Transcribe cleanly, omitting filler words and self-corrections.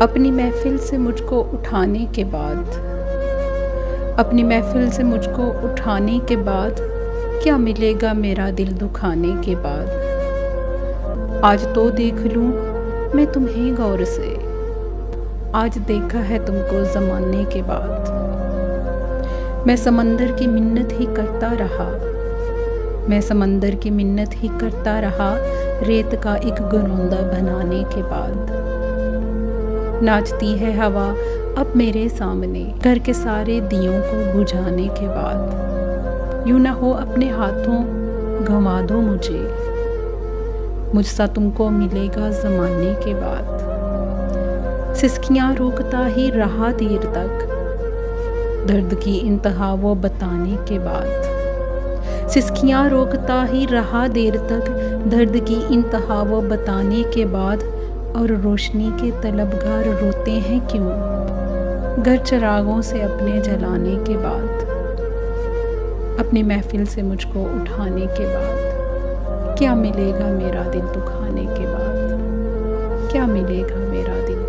अपनी महफ़िल से मुझको उठाने के बाद, अपनी महफ़िल से मुझको उठाने के बाद क्या मिलेगा मेरा दिल दुखाने के बाद। आज तो देख लूँ मैं तुम्हें गौर से, आज देखा है तुमको ज़माने के बाद। मैं समंदर की मिन्नत ही करता रहा, मैं समंदर की मिन्नत ही करता रहा, रेत का एक गरौंदा बनाने के बाद। नाचती है हवा अब मेरे सामने, घर के सारे दियों को बुझाने के बाद। यूँ ना हो अपने हाथों गंवा दो मुझे, मुझसा तुमको मिलेगा ज़माने के बाद। सिसकियाँ रोकता ही रहा देर तक, दर्द की इंतहा वो बताने के बाद। सिसकियाँ रोकता ही रहा देर तक, दर्द की इंतहा वो बताने के बाद। और रोशनी के तलबगार रोते हैं क्यों, घर चिरागों से अपने जलाने के बाद। अपनी महफ़िल से मुझको उठाने के बाद क्या मिलेगा मेरा दिल दुखाने के बाद, क्या मिलेगा मेरा दिल